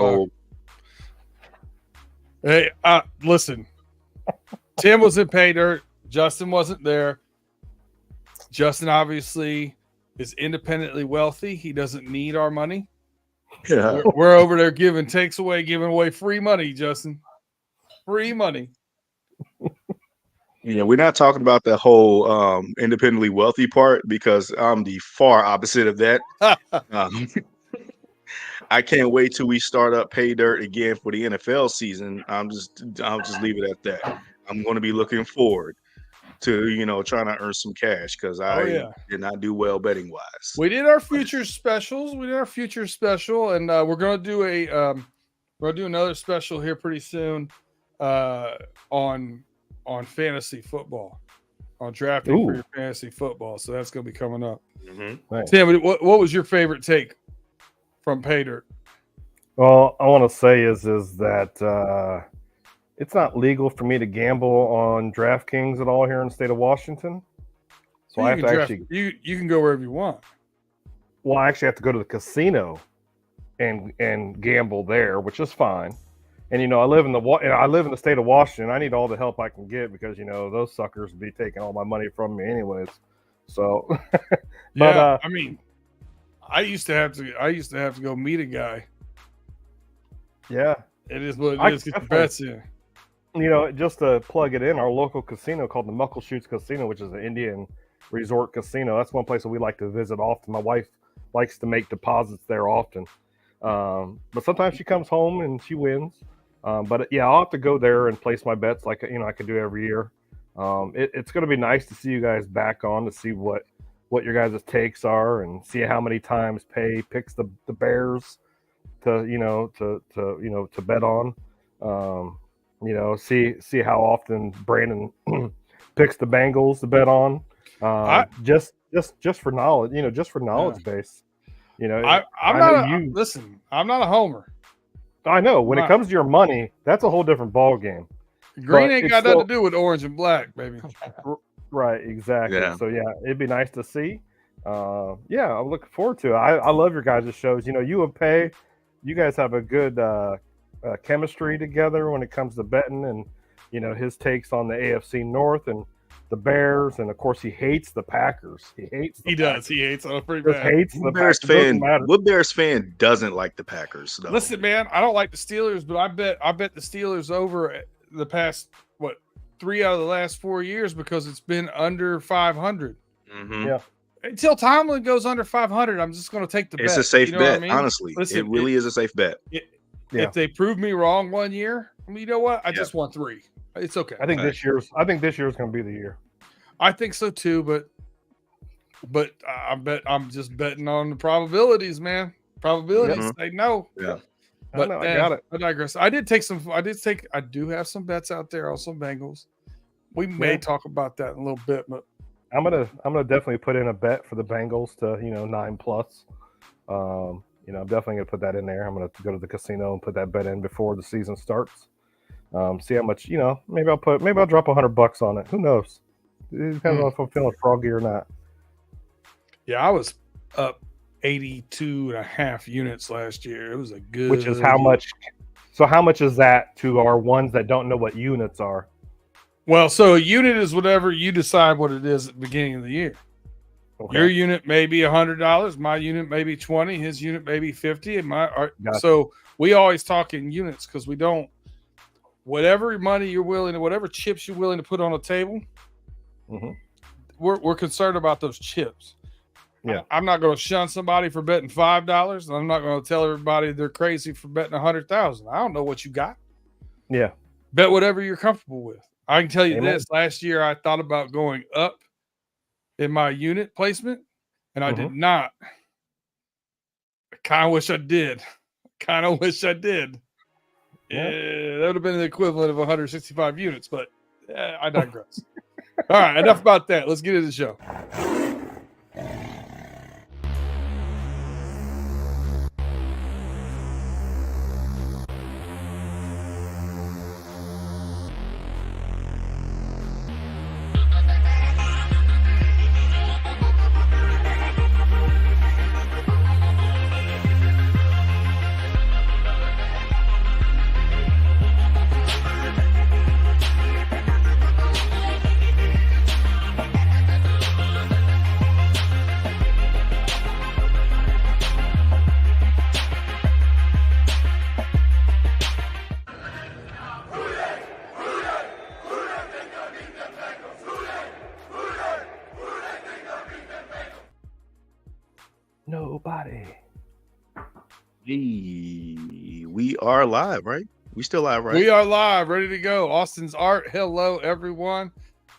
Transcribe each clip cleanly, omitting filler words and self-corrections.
Oh, Hey, listen. Tim was in pay dirt. Justin wasn't there. Justin obviously is independently wealthy. He doesn't need our money. yeah. We're over there giving away free money, Justin. Free money. Yeah, we're not talking about the whole independently wealthy part because I'm the far opposite of that. I can't wait till we start up pay dirt again for the NFL season. I'll just leave it at that. I'm going to be looking forward to trying to earn some cash because I did not do well betting wise. We did our future specials. And we're going to do another special here pretty soon on fantasy football, on drafting for your fantasy football. So that's going to be coming up. Mm-hmm. Nice. Tim, what was your favorite take from pay dirt? Well, I want to say is that it's not legal for me to gamble on DraftKings at all here in the state of Washington. So I have to you can go wherever you want. Well, I actually have to go to the casino and gamble there, which is fine. And I live in the state of Washington. I need all the help I can get because those suckers would be taking all my money from me anyways. So, but I mean, I used to have to go meet a guy. Yeah, it is what it is. Get the bets in. Just to plug it in, our local casino called the Muckleshoots Casino, which is an Indian resort casino. That's one place that we like to visit often. My wife likes to make deposits there often. But sometimes she comes home and she wins. But yeah, I'll have to go there and place my bets like I can do every year. It's going to be nice to see you guys back on to see what your guys' takes are and see how many times Pay picks the Bears to bet on. See how often Brandon picks the Bengals to bet on. Just for knowledge, just for knowledge base. I'm not a homer. I know when it comes to your money, that's a whole differm ball game. Green ain't got nothing to do with orange and black, baby. Right, exactly. Yeah. So yeah, it'd be nice to see. I'm looking forward to it. I love your guys' shows. You and Pay, you guys have a good chemistry together when it comes to betting, and his takes on the AFC North and the Bears, and of course he hates the Packers. He hates them pretty bad. Hates the Bears fan. What Bears fan doesn't like the Packers? Though? Listen, man, I don't like the Steelers, but I bet the Steelers over the past 3 out of the last 4 years because it's been under 500. Mm-hmm. Yeah. Until Tomlin goes under 500, I'm just going to take the bet. It's a safe bet, I mean? honestly. Listen, it really is a safe bet. If they prove me wrong one year, you know what? I just won 3. It's okay. I think this year's going to be the year. I think so too, but I'm just betting on the probabilities, man. Probabilities. They know. Yeah. But I got it. I digress. I do have some bets out there on some Bengals. We may talk about that in a little bit, but I'm gonna definitely put in a bet for the Bengals to 9+. I'm definitely gonna put that in there. I'm gonna go to the casino and put that bet in before the season starts. See how much maybe I'll drop $100 on it. Who knows? It depends on if I'm feeling froggy or not. Yeah, I was up 82.5 units last year. It was a good. Which is how much? So how much is that to our ones that don't know what units are? Well, so a unit is whatever you decide what it is at the beginning of the year. Okay. Your unit may be $100. My unit may be $20. His unit may be $50. So we always talk in units because we don't. Whatever money you're willing to, whatever chips you're willing to put on a table, we're concerned about those chips. Yeah, I'm not going to shun somebody for betting $5, and I'm not going to tell everybody they're crazy for betting $100,000. I don't know what you got. Yeah, bet whatever you're comfortable with. I can tell you this: last year I thought about going up in my unit placement, and I did not. I kind of wish I did. Yeah, that would have been the equivalent of 165 units, but I digress. All right, enough about that. Let's get into the show. we are live, right? We still live, right? We are live, ready to go. Austin's Art. Hello, everyone.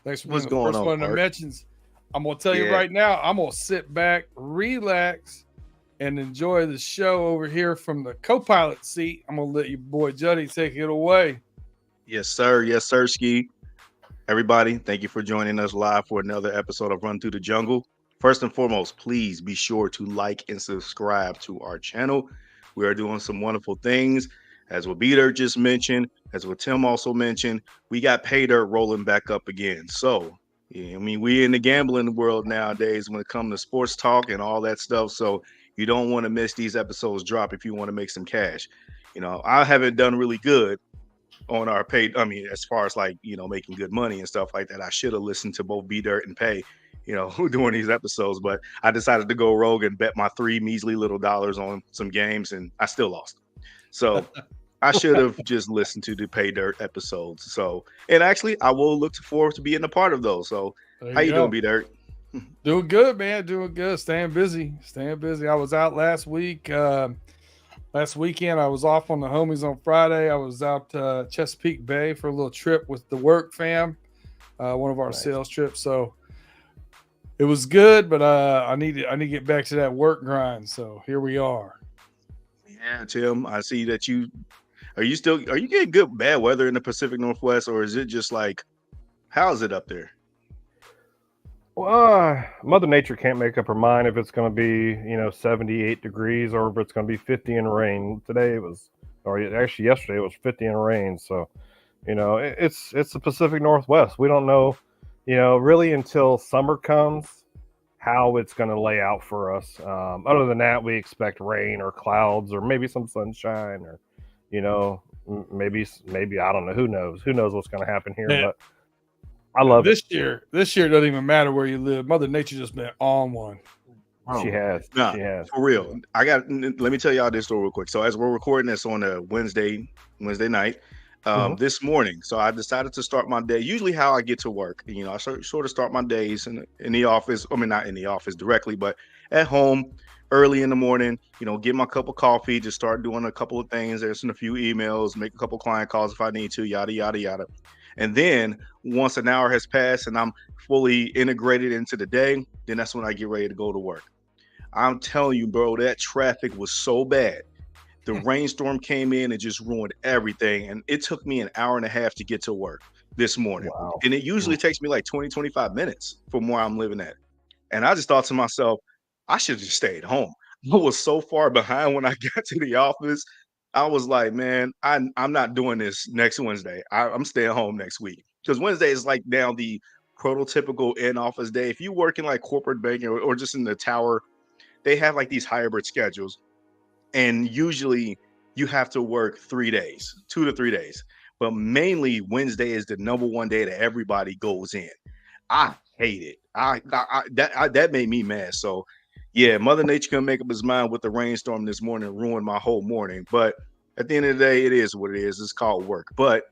Thanks for being the first one to mentions. I'm gonna tell you right now, I'm gonna sit back, relax, and enjoy the show over here from the co-pilot seat. I'm gonna let your boy Juddy take it away. Yes, sir. Yes, sir, Ski. Everybody, thank you for joining us live for another episode of Run Through the Jungle. First and foremost, please be sure to like and subscribe to our channel. We are doing some wonderful things. As what B-Dirt just mentioned, as what Tim also mentioned, we got Pay Dirt rolling back up again. So, yeah, I mean, we in the gambling world nowadays when it comes to sports talk and all that stuff. So you don't want to miss these episodes drop if you want to make some cash. You know, I haven't done really good on our pay. I mean, as far as like, you know, making good money and stuff like that. I should have listened to both B-Dirt and Pay, you know, during these episodes, but I decided to go rogue and bet my $3 measly little dollars on some games and I still lost. So I should have just listened to the Pay Dirt episodes. So, and actually I will look forward to being a part of those. So how you doing, B-Dirt? Doing good, man. Doing good. Staying busy. I was out last week. Last weekend, I was off on the homies on Friday. I was out Chesapeake Bay for a little trip with the work fam, one of our sales trips. So it was good, but I need to get back to that work grind. So here we are. Yeah, Tim, I see that are you getting good bad weather in the Pacific Northwest, or is it just like, how is it up there? Well, Mother Nature can't make up her mind if it's going to be, 78 degrees or if it's going to be 50 and rain. Yesterday it was 50 and rain. So, it's the Pacific Northwest. We don't know, really until summer comes how it's going to lay out for us. Other than that, we expect rain or clouds or maybe some sunshine or, maybe, I don't know. Who knows what's going to happen here, but I love this year. This year doesn't even matter where you live. Mother Nature just been on one. Oh, she has. For real. Let me tell y'all this story real quick. So as we're recording this on a Wednesday night, this morning, so I decided to start my day. Usually how I get to work, I sort of start my days in the office. I mean, not in the office directly, but at home early in the morning, get my cup of coffee, just start doing a couple of things, answering a few emails, make a couple client calls if I need to, yada, yada, yada. And then once an hour has passed and I'm fully integrated into the day, then that's when I get ready to go to work. I'm telling you, bro, that traffic was so bad. The rainstorm came in and just ruined everything. And it took me an hour and a half to get to work this morning. Wow. And it usually takes me like 20, 25 minutes from where I'm living at. And I just thought to myself, I should have just stayed home. I was so far behind when I got to the office. I was like, man, I'm not doing this next Wednesday. I'm staying home next week because Wednesday is like now the prototypical in-office day. If you work in like corporate banking or just in the tower, they have like these hybrid schedules. And usually you have to work 3 days, 2 to 3 days. But mainly Wednesday is the number one day that everybody goes in. I hate it. That made me mad. So yeah, Mother Nature can make up his mind with the rainstorm this morning, ruined my whole morning. But at the end of the day, it is what it is. It's called work. But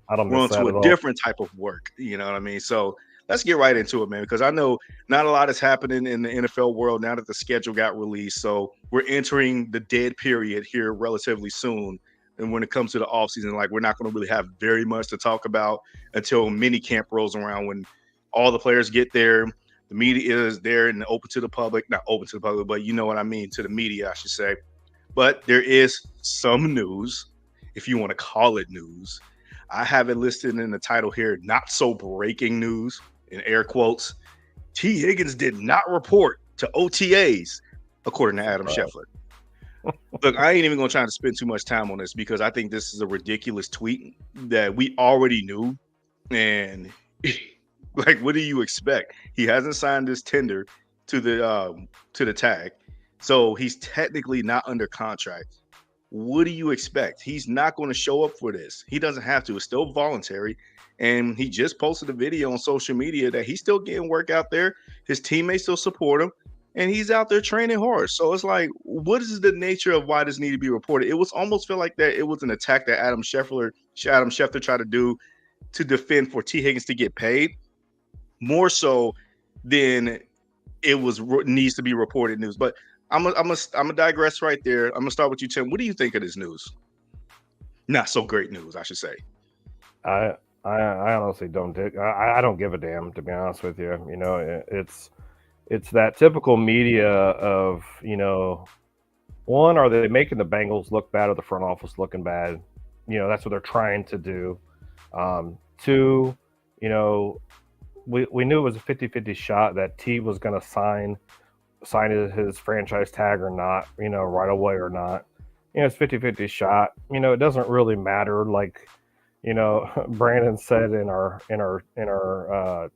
we're on to a different type of work. You know what I mean? So let's get right into it, man, because I know not a lot is happening in the NFL world now that the schedule got released. So we're entering the dead period here relatively soon. And when it comes to the offseason, like we're not going to really have very much to talk about until mini camp rolls around when all the players get there. The media is there and open to the public, not open to the public, but you know what I mean, to the media, I should say. But there is some news, if you want to call it news. I have it listed in the title here, not so breaking news, in air quotes. T. Higgins did not report to OTAs, according to Adam Scheffler. Look, I ain't even going to try to spend too much time on this because I think this is a ridiculous tweet that we already knew. And like, what do you expect? He hasn't signed this tender to the tag, so he's technically not under contract. What do you expect? He's not going to show up for this. He doesn't have to. It's still voluntary, and he just posted a video on social media that he's still getting work out there. His teammates still support him, and he's out there training hard. So it's like, what is the nature of why this need to be reported? It was almost feel like that it was an attack that Adam Schefter tried to do to defend for T. Higgins to get paid. More so than it was needs to be reported news. But I'm gonna digress right there. I'm gonna start with you, Tim. What do you think of this news? Not so great news, I should say. I honestly don't I don't give a damn, to be honest with you. You know, it's that typical media of, you know, one, are they making the Bengals look bad or the front office looking bad? You know, that's what they're trying to do. Two, you know, we knew it was a 50-50 shot that T was going to sign his franchise tag or not, you know, right away or not. You know, it's 50-50 shot. You know, it doesn't really matter. Like, you know, Brandon said in our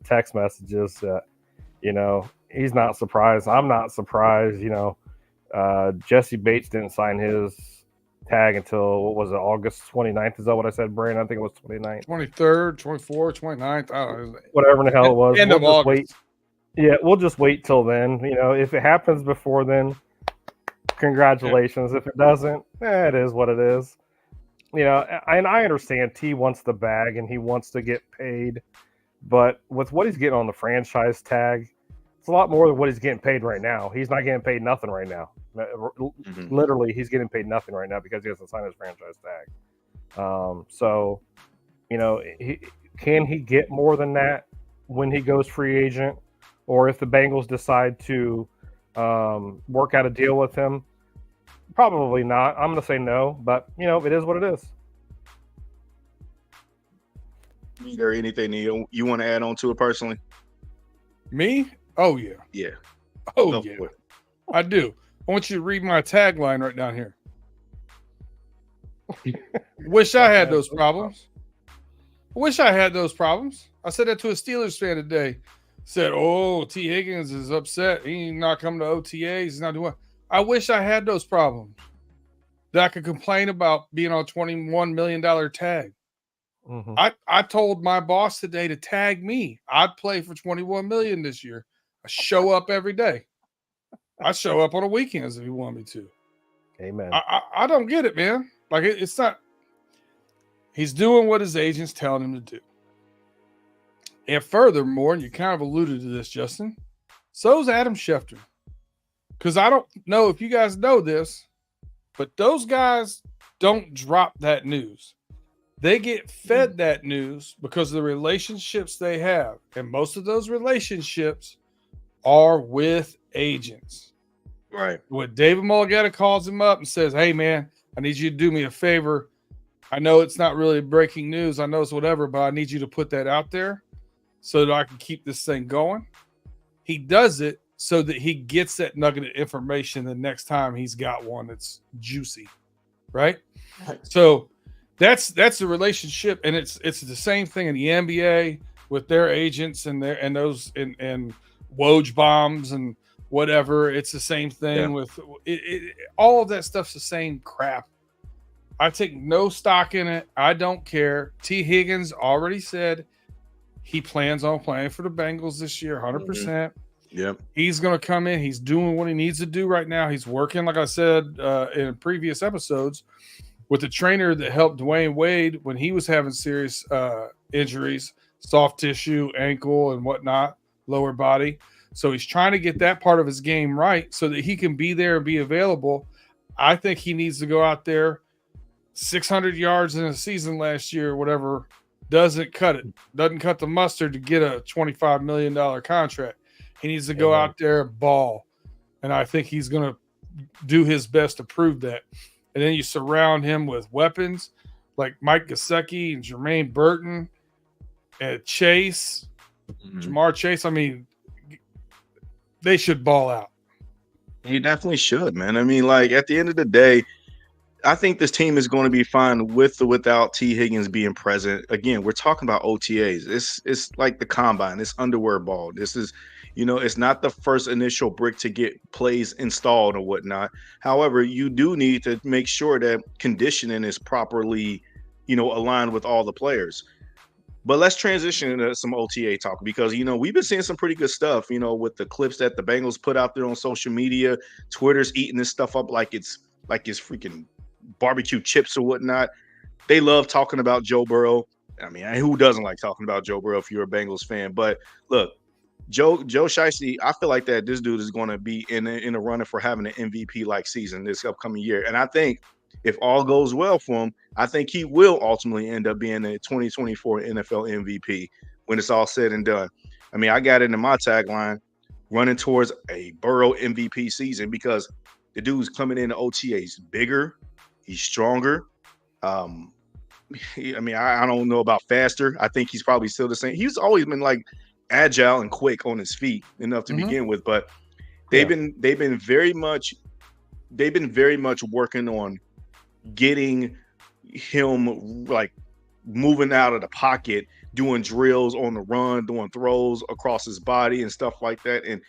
text messages that, you know, he's not surprised. I'm not surprised. You know, Jesse Bates didn't sign his tag until, what was it, August 29th? Is that what I said, Brandon? I think it was 29th. 23rd, 24th, 29th. I don't know. Whatever in the hell it was. End of August. Yeah, we'll just wait till then. You know, if it happens before then, congratulations. Yeah. If it doesn't, it is what it is. You know, and I understand T wants the bag and he wants to get paid, but with what he's getting on the franchise tag, it's a lot more than what he's getting paid right now. He's not getting paid nothing right now. Mm-hmm. Literally, he's getting paid nothing right now because he hasn't signed his franchise tag. So, you know, can he get more than that when he goes free agent? Or if the Bengals decide to work out a deal with him? Probably not. I'm going to say no, but, you know, it is what it is. Is there anything you want to add on to it personally? Me? Oh, yeah. Yeah. Oh, yeah. I do. I want you to read my tagline right down here. Wish I had those problems. Wish I had those problems. I said that to a Steelers fan today. Said, oh, T. Higgins is upset. He's not coming to OTAs. He's not doing. I wish I had those problems that I could complain about being on a $21 million tag. Mm-hmm. I told my boss today to tag me. I'd play for $21 million this year. I show up every day. I show up on the weekends if you want me to. Amen. I don't get it, man. Like, it's not. He's doing what his agent's telling him to do. And furthermore, and you kind of alluded to this, Justin, so's Adam Schefter. Because I don't know if you guys know this, but those guys don't drop that news. They get fed that news because of the relationships they have. And most of those relationships are with agents. Right. When David Mulligata calls him up and says, hey, man, I need you to do me a favor. I know it's not really breaking news. I know it's whatever, but I need you to put that out there so that I can keep this thing going. He does it so that he gets that nugget of information the next time he's got one that's juicy, right? So that's the relationship, and it's the same thing in the NBA with their agents and those Woj bombs and whatever. It's the same thing with all of that stuff's the same crap. I take no stock in it. I don't care. T. Higgins already said he plans on playing for the Bengals this year, 100%. Mm-hmm. Yep. He's going to come in. He's doing what he needs to do right now. He's working, like I said in previous episodes, with the trainer that helped Dwayne Wade when he was having serious injuries, soft tissue, ankle, and whatnot, lower body. So he's trying to get that part of his game right so that he can be there and be available. I think he needs to go out there. 600 yards in a season last year, whatever, doesn't cut it. Doesn't cut the mustard to get a $25 million contract. He needs to go out there and ball. And I think he's going to do his best to prove that. And then you surround him with weapons like Mike Gesicki and Jermaine Burton and Chase, Jamar Chase. I mean, they should ball out. He definitely should, man. I mean, like, at the end of the day, I think this team is going to be fine with or without T. Higgins being present. Again, we're talking about OTAs. It's like the combine. It's underwear ball. This is, it's not the first initial brick to get plays installed or whatnot. However, you do need to make sure that conditioning is properly, aligned with all the players. But let's transition into some OTA talk because, we've been seeing some pretty good stuff, with the clips that the Bengals put out there on social media. Twitter's eating this stuff up like it's freaking barbecue chips or whatnot. They love talking about Joe Burrow. I mean, who doesn't like talking about Joe Burrow if you're a Bengals fan? But look, Joe Shiesty, I feel like that this dude is going to be in a running for having an MVP-like season this upcoming year. And I think if all goes well for him, I think he will ultimately end up being a 2024 NFL MVP when it's all said and done. I mean, I got it in my tagline, running towards a Burrow MVP season, because the dude's coming in OTAs bigger, he's stronger. I mean, I don't know about faster. I think he's probably still the same. He's always been like agile and quick on his feet enough to begin with, but they've been very much working on getting him like moving out of the pocket, doing drills on the run, doing throws across his body and stuff like that, and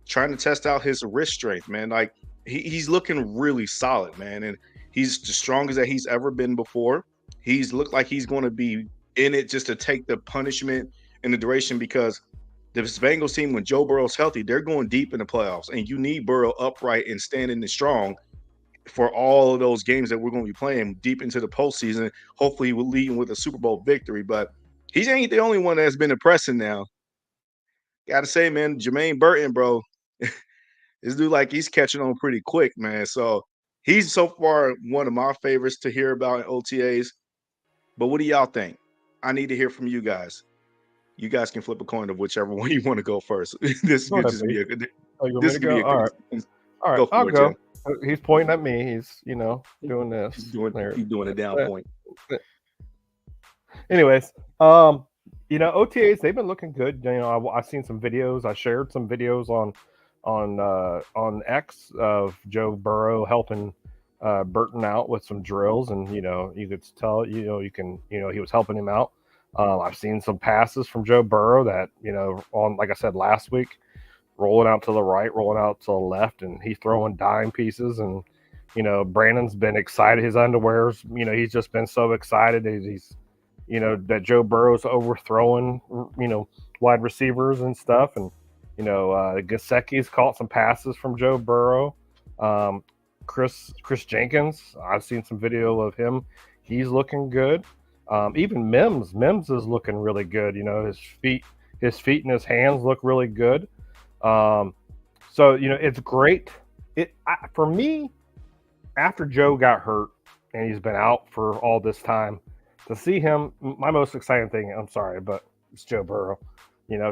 trying to test out his wrist strength, man. Like he's looking really solid, man, and he's the strongest that he's ever been before. He's looked like he's going to be in it just to take the punishment and the duration, because the Bengals team, when Joe Burrow's healthy, they're going deep in the playoffs, and you need Burrow upright and standing and strong for all of those games that we're going to be playing deep into the postseason. Hopefully we'll lead with a Super Bowl victory, but he ain't the only one that's been impressing now. Got to say, man, Jermaine Burton, bro, this dude, like, he's catching on pretty quick, man. So he's so far one of my favorites to hear about in OTAs. But what do y'all think? I need to hear from you guys. You guys can flip a coin of whichever one you want to go first. This could just be a good. This could be a good. All right, I'll go. He's pointing at me. He's, doing this. He's doing a down point. Anyways, OTAs, they've been looking good. I've seen some videos. I shared some videos on X of Joe Burrow helping Burton out with some drills, and you could tell he was helping him out. I've seen some passes from Joe Burrow that on, like I said last week, rolling out to the right, rolling out to the left, and he's throwing dime pieces. And Brandon's been excited. His underwears, he's just been so excited. He's that Joe Burrow's overthrowing wide receivers and stuff. And Gesicki's caught some passes from Joe Burrow. Chris Jenkins, I've seen some video of him. He's looking good. Even Mims is looking really good. His feet and his hands look really good. So it's great. For me, after Joe got hurt and he's been out for all this time, to see him, my most exciting thing, I'm sorry, but it's Joe Burrow.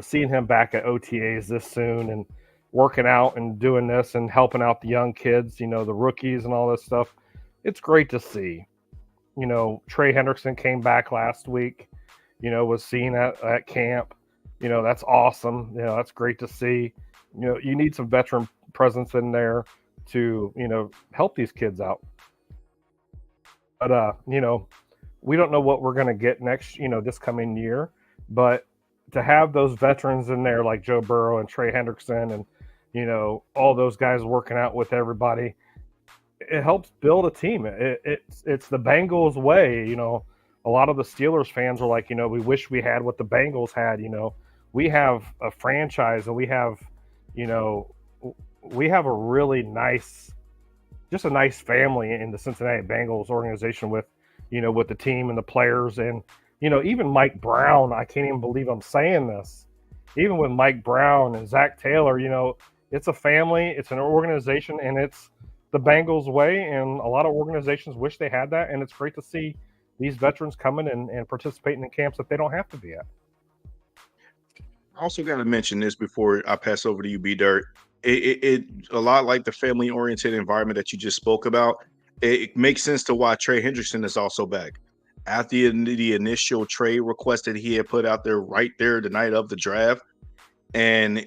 Seeing him back at OTAs this soon and working out and doing this and helping out the young kids, the rookies and all this stuff, it's great to see. Trey Hendrickson came back last week, was seen at camp. That's awesome. That's great to see. You need some veteran presence in there to, help these kids out. But, we don't know what we're going to get next, this coming year. But to have those veterans in there like Joe Burrow and Trey Hendrickson and, all those guys working out with everybody, it helps build a team. It's the Bengals way. A lot of the Steelers fans are like, we wish we had what the Bengals had. We have a franchise, and we have a really nice, just a nice family in the Cincinnati Bengals organization with the team and the players. And, even Mike Brown, I can't even believe I'm saying this. Even with Mike Brown and Zach Taylor, it's a family, it's an organization, and it's the Bengals way. And a lot of organizations wish they had that. And it's great to see these veterans coming and participating in camps that they don't have to be at. I also got to mention this before I pass over to you, B-Dirt. It a lot like the family-oriented environment that you just spoke about. It makes sense to why Trey Hendrickson is also back. After the initial trade request that he had put out there right there the night of the draft, and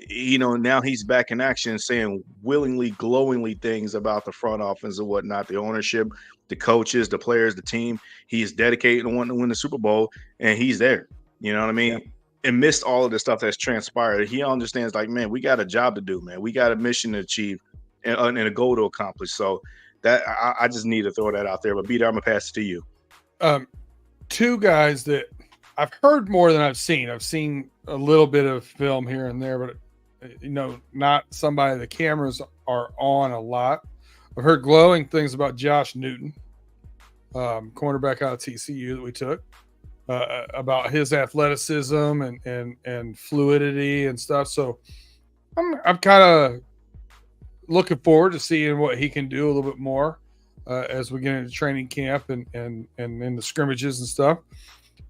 now he's back in action, saying willingly, glowingly things about the front office and whatnot, the ownership, the coaches, the players, the team. He is dedicated and wanting to win the Super Bowl, and he's there. You know what I mean? Yeah. And missed all of the stuff that's transpired. He understands, like, man, we got a job to do, man. We got a mission to achieve and a goal to accomplish. So that I just need to throw that out there. But Peter, I'm gonna pass it to you. Two guys that I've heard more than I've seen. I've seen a little bit of film here and there, but not somebody the cameras are on a lot. I've heard glowing things about Josh Newton, cornerback out of TCU that we took. About his athleticism and fluidity and stuff. So I'm kind of looking forward to seeing what he can do a little bit more. as we get into training camp and in the scrimmages and stuff.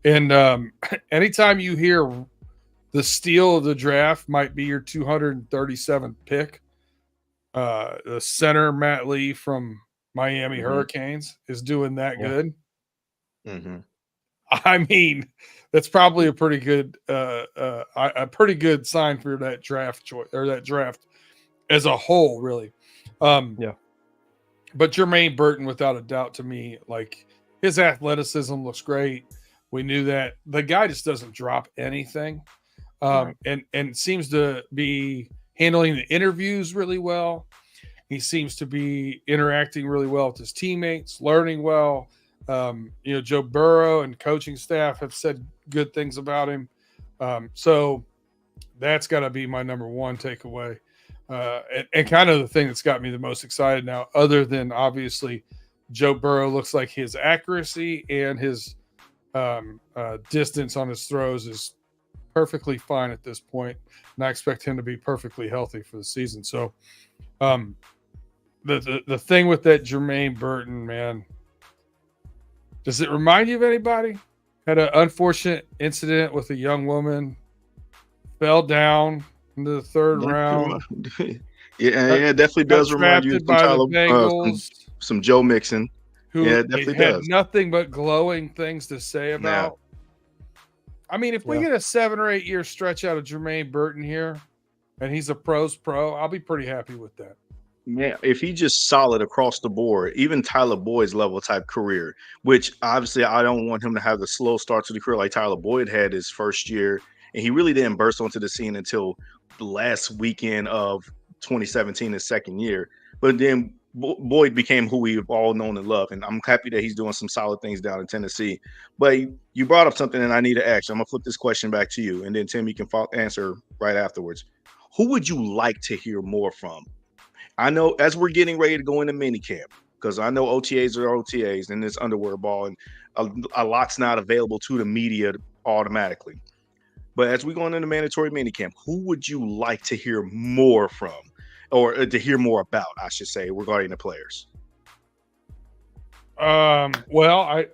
And anytime you hear the steal of the draft might be your 237th pick, the center Matt Lee from Miami Hurricanes is doing that good. Mm-hmm. I mean, that's probably a pretty good sign for that draft choice or that draft as a whole, really. But Jermaine Burton, without a doubt, to me, like his athleticism looks great. We knew that. The guy just doesn't drop anything, and seems to be handling the interviews really well. He seems to be interacting really well with his teammates, learning well. Joe Burrow and coaching staff have said good things about him. So that's got to be my number one takeaway. And kind of the thing that's got me the most excited now, other than obviously Joe Burrow looks like his accuracy and his distance on his throws is perfectly fine at this point, and I expect him to be perfectly healthy for the season. So the thing with that Jermaine Burton, man, does it remind you of anybody? Had an unfortunate incident with a young woman, fell down into the third round. It definitely does remind you of some Joe Mixon. Who it definitely had nothing but glowing things to say about. I mean, if we get a 7 or 8 year stretch out of Jermaine Burton here, and he's a pro's pro, I'll be pretty happy with that. Man, if he just solid across the board, even Tyler Boyd's level type career, which obviously I don't want him to have the slow start to the career like Tyler Boyd had his first year, and he really didn't burst onto the scene until the last weekend of 2017, his second year. But then Boyd became who we've all known and loved, and I'm happy that he's doing some solid things down in Tennessee. But you brought up something, and I need to ask you. I'm gonna flip this question back to you, and then Tim, you can answer right afterwards. Who would you like to hear more from? I know as we're getting ready to go into minicamp, because I know OTAs are OTAs and it's underwear ball, and a lot's not available to the media automatically. But as we go into mandatory minicamp, who would you like to hear more from, or to hear more about, I should say, regarding the players? Well,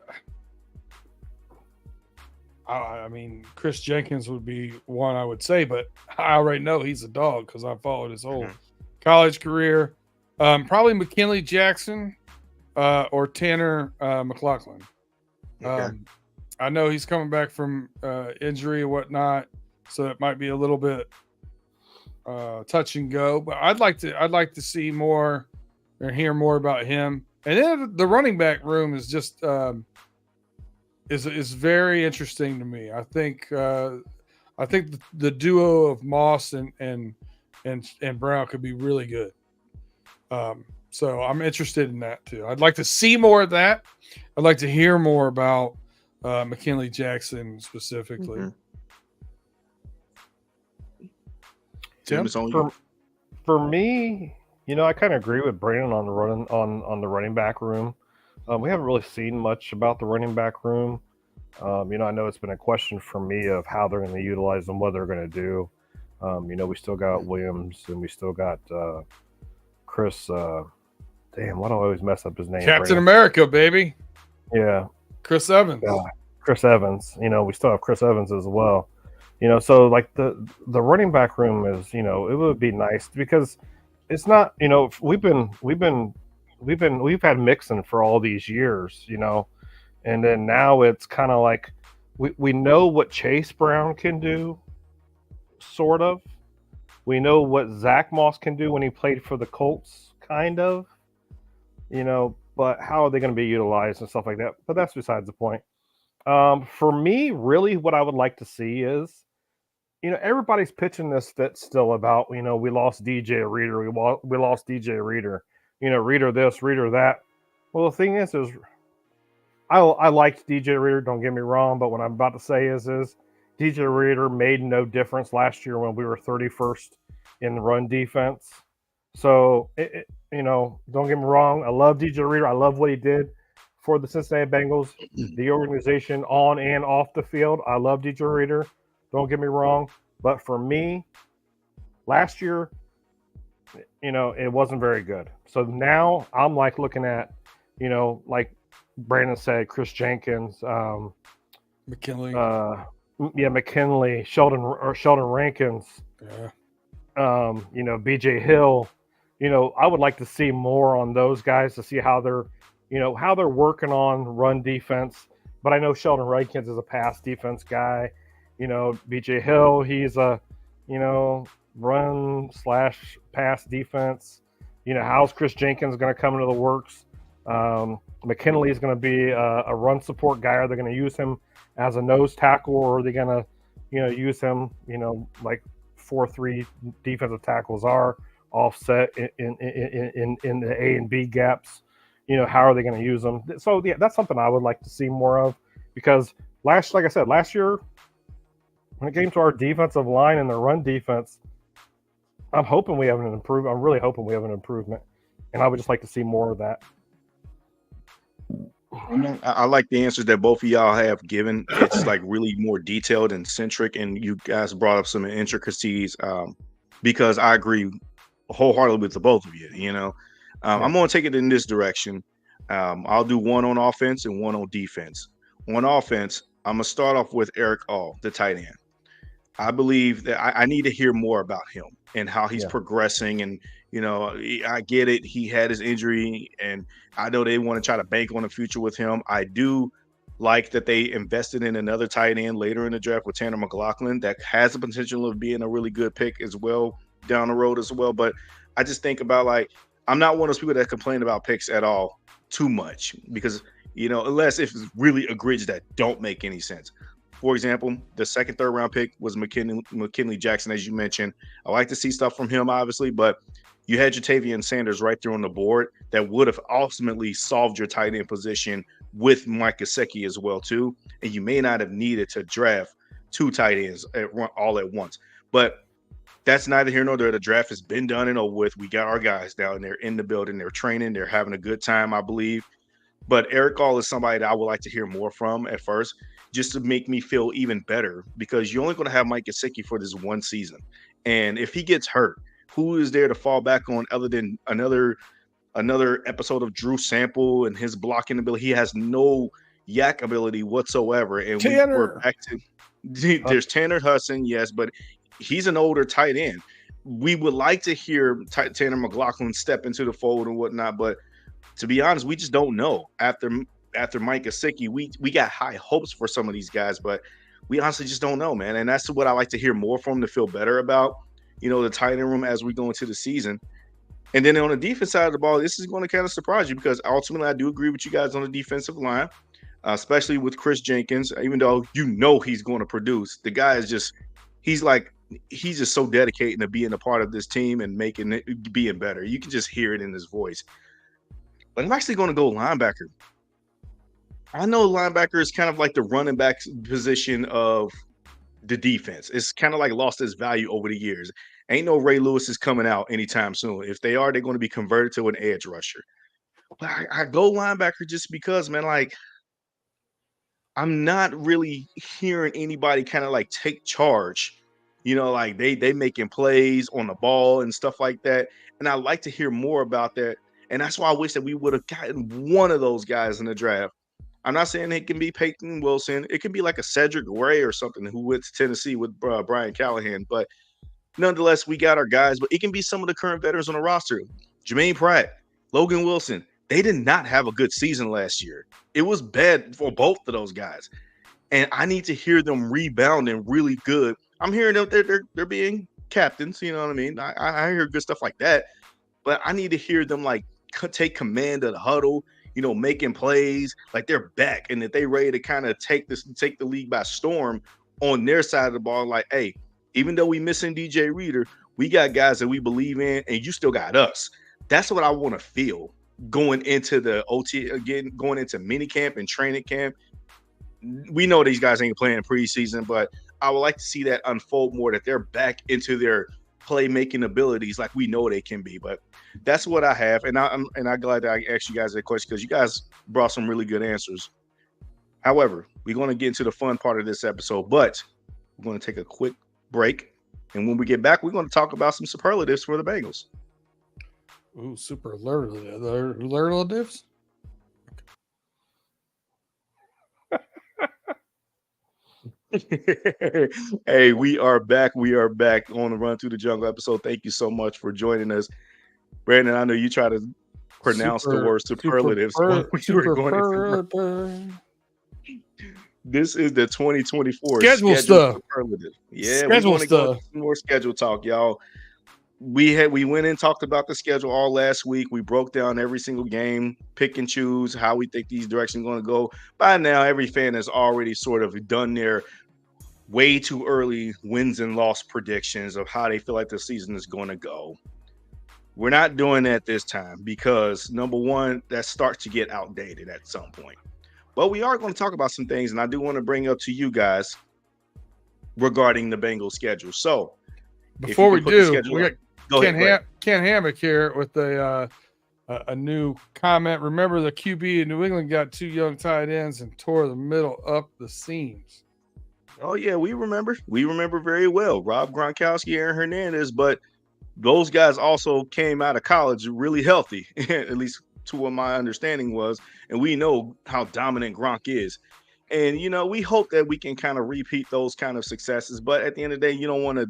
I mean, Chris Jenkins would be one I would say, but I already know he's a dog because I followed his whole college career. Probably McKinley Jackson or Tanner McLaughlin. I know he's coming back from injury and whatnot, so it might be a little bit touch and go. But I'd like to see more and hear more about him. And then the running back room is just is very interesting to me. I think the duo of Moss and Brown could be really good. So I'm interested in that too. I'd like to see more of that. I'd like to hear more about McKinley Jackson specifically. Tim, for me, I kind of agree with Brandon on the running back room. We haven't really seen much about the running back room. I know it's been a question for me of how they're going to utilize them, what they're going to do. We still got Williams and we still got Chris. Why do I always mess up his name? Captain America, baby. Yeah. Chris Evans. Yeah. Chris Evans. We still have Chris Evans as well. So like the running back room is, it would be nice because it's not, we've had Mixon for all these years, and then now it's kind of like we know what Chase Brown can do, sort of. We know what Zach Moss can do when he played for the Colts, kind of, but how are they going to be utilized and stuff like that? But that's besides the point. For me, really what I would like to see is, everybody's pitching this fit still about, we lost DJ Reader. We lost DJ Reader, Reader this, Reader that. Well, the thing is I liked DJ Reader, don't get me wrong, but what I'm about to say is DJ Reader made no difference last year when we were 31st in the run defense. So, don't get me wrong. I love DJ Reader. I love what he did for the Cincinnati Bengals, the organization on and off the field. I love DJ Reader. Don't get me wrong. But for me, last year, it wasn't very good. So now I'm like looking at, like Brandon said, Chris Jenkins, McKinley. McKinley, Sheldon Rankins. Yeah. BJ Hill. I would like to see more on those guys to see how they're working on run defense. But I know Sheldon Rankins is a pass defense guy. BJ Hill, he's a, run/pass defense. How's Chris Jenkins going to come into the works? McKinley is going to be a run support guy. Are they going to use him as a nose tackle, or are they going to, use him, like 4-3 defensive tackles are offset in the A and B gaps? How are they going to use them? So yeah, that's something I would like to see more of, because last year, when it came to our defensive line and the run defense, I'm hoping we have an improvement. I'm really hoping we have an improvement, and I would just like to see more of that. I like the answers that both of y'all have given. It's like really more detailed and centric, and you guys brought up some intricacies because I agree wholeheartedly with the both of you. I'm going to take it in this direction. I'll do one on offense and one on defense. On offense, I'm going to start off with Eric All, the tight end. I believe that I need to hear more about him and how he's progressing. And, I get it. He had his injury, and I know they want to try to bank on the future with him. I do like that they invested in another tight end later in the draft with Tanner McLaughlin that has the potential of being a really good pick as well down the road as well. But I just think about, I'm not one of those people that complain about picks at all too much, because, unless if it's really egregious that don't make any sense. For example, the second, third round pick was McKinley Jackson, as you mentioned. I like to see stuff from him, obviously, but you had Jatavian Sanders right there on the board that would have ultimately solved your tight end position with Mike Gesicki as well, too. And you may not have needed to draft two tight ends all at once. But that's neither here nor there. The draft has been done and over with. We got our guys down there in the building. They're training. They're having a good time, I believe. But Eric All is somebody that I would like to hear more from at first, just to make me feel even better, because you're only going to have Mike Gesicki for this one season. And if he gets hurt, who is there to fall back on other than another episode of Drew Sample and his blocking ability? He has no yak ability whatsoever. And we're back to there's Tanner Hudson, yes, but he's an older tight end. We would like to hear Tanner McLaughlin step into the fold and whatnot, but to be honest, we just don't know. After Mike Gesicki, we got high hopes for some of these guys, but we honestly just don't know, man. And that's what I like to hear more from, to feel better about, the tight end room as we go into the season. And then on the defense side of the ball, this is going to kind of surprise you, because ultimately I do agree with you guys on the defensive line, especially with Chris Jenkins. Even though he's going to produce, the guy is just he's just so dedicated to being a part of this team and making it being better. You can just hear it in his voice. But I'm actually going to go linebacker. I know linebacker is kind of like the running back position of the defense. It's kind of like lost its value over the years. Ain't no Ray Lewis is coming out anytime soon. If they are, they're going to be converted to an edge rusher. But I go linebacker just because, man, I'm not really hearing anybody kind of take charge. They making plays on the ball and stuff like that. And I like to hear more about that. And that's why I wish that we would have gotten one of those guys in the draft. I'm not saying it can be Peyton Wilson. It could be like a Cedric Gray or something who went to Tennessee with Brian Callahan. But nonetheless, we got our guys. But it can be some of the current veterans on the roster. Jermaine Pratt, Logan Wilson. They did not have a good season last year. It was bad for both of those guys. And I need to hear them rebounding really good. I'm hearing them, they're being captains. You know what I mean? I hear good stuff like that. But I need to hear them take command of the huddle, making plays, they're back, and that they ready to kind of take the league by storm on their side of the ball. Hey, even though we missing DJ Reader, we got guys that we believe in, and you still got us. That's what I want to feel going into the OT again, going into mini camp and training camp. We know these guys ain't playing preseason, but I would like to see that unfold more, that they're back into their playmaking abilities like we know they can be. But that's what I have, and I'm glad that I asked you guys that question, because you guys brought some really good answers. However, we're going to get into the fun part of this episode, but we're going to take a quick break, and when we get back, we're going to talk about some superlatives for the Bengals. Ooh, superlatives? Hey, we are back. We are back on the Run Through the Jungle episode. Thank you so much for joining us. Brandon, I know you try to pronounce the word superlatives. This is the 2024 schedule stuff. Superlative. Yeah, we want to go into some more schedule talk, y'all. We went in, talked about the schedule all last week. We broke down every single game, pick and choose how we think these directions are going to go. By now, every fan has already sort of done their way too early wins and loss predictions of how they feel like the season is going to go. We're not doing that this time because, number one, that starts to get outdated at some point. But we are going to talk about some things, and I do want to bring up to you guys regarding the Bengals schedule. So, before we do, we got Ken Hammock here with a new comment. Remember, the QB in New England got 2 young tight ends and tore the middle up the seams. Oh, yeah, we remember. We remember very well. Rob Gronkowski, Aaron Hernandez, but those guys also came out of college really healthy, at least to what my understanding was. And we know how dominant Gronk is. And, we hope that we can kind of repeat those kind of successes. But at the end of the day, you don't want to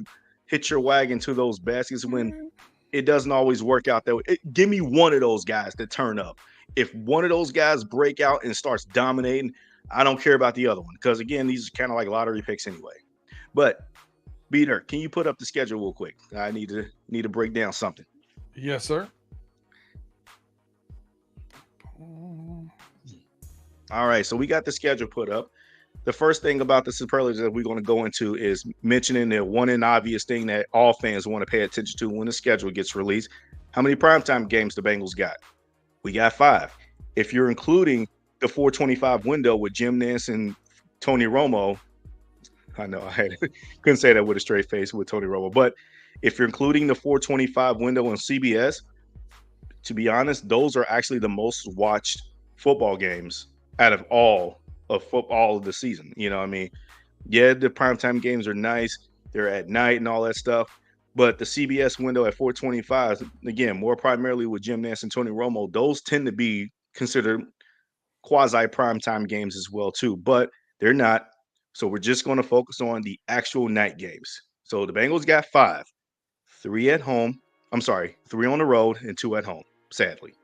hit your wagon to those baskets when it doesn't always work out that way. Give me one of those guys to turn up. If one of those guys break out and starts dominating, I don't care about the other one. Because, again, these are kind of like lottery picks anyway. But, Peter, can you put up the schedule real quick? I need to break down something. Yes, sir. All right, so we got the schedule put up. The first thing about the superlatives that we're going to go into is mentioning the one and obvious thing that all fans want to pay attention to when the schedule gets released. How many primetime games the Bengals got? We got 5. If you're including the 425 window with Jim Nance and Tony Romo, I know couldn't say that with a straight face with Tony Romo, but if you're including the 425 window on CBS, to be honest, those are actually the most watched football games out of all of football of the season. You know what I mean? Yeah, the primetime games are nice. They're at night and all that stuff. But the CBS window at 425, again, more primarily with Jim Nance and Tony Romo, those tend to be considered quasi-primetime games as well, too. But they're not. So we're just going to focus on the actual night games. So the Bengals got 5. 3 at home. 3 on the road and 2 at home, sadly.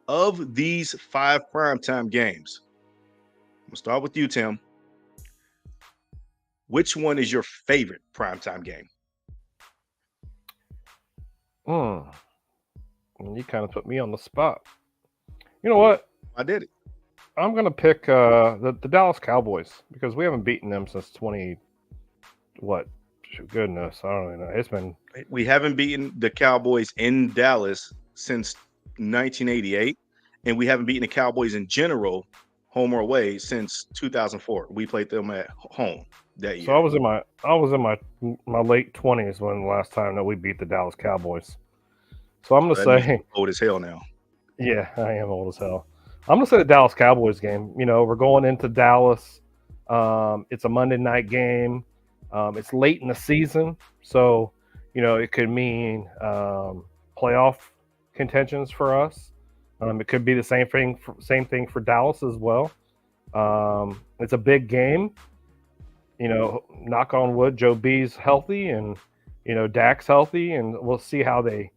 Of these 5 primetime games, I'm going to start with you, Tim. Which one is your favorite primetime game? You kind of put me on the spot. You know what? I did it. I'm going to pick the Dallas Cowboys because we haven't beaten them since goodness, I don't even know. We haven't beaten the Cowboys in Dallas since 1988, and we haven't beaten the Cowboys in general, home or away, since 2004. We played them at home that year. So I was in my late 20s when the last time that we beat the Dallas Cowboys. So I'm going to say old as hell now. Yeah, I am old as hell. I'm going to say the Dallas Cowboys game. We're going into Dallas. It's a Monday night game. It's late in the season, so it could mean playoff contentions for us. It could be the same thing for Dallas as well. It's a big game. Knock on wood, Joe B's healthy and Dak's healthy, and we'll see how they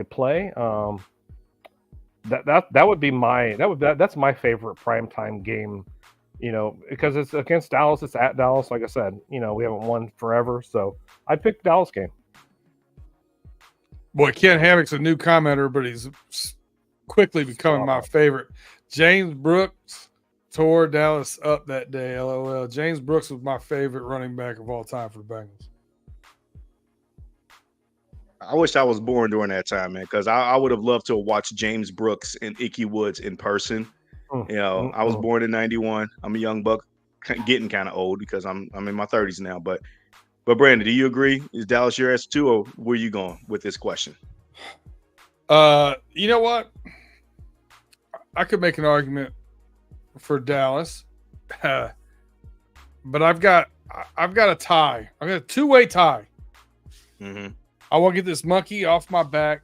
play. That would be that's my favorite primetime game. Because it's against Dallas, it's at Dallas. Like I said, we haven't won forever, so I'd pick the Dallas game. Boy, Ken Hammock's a new commenter, but he's quickly becoming my favorite. James Brooks tore Dallas up that day. LOL. James Brooks was my favorite running back of all time for the Bengals. I wish I was born during that time, man, because I would have loved to watch James Brooks and Ickey Woods in person. I was born in 91. I'm a young buck, getting kind of old because I'm in my 30s now. But Brandon, do you agree? Is Dallas your answer too, or where are you going with this question? You know what? I could make an argument for Dallas, but I've got a tie. I've got a 2-way tie. Mm-hmm. I want to get this monkey off my back.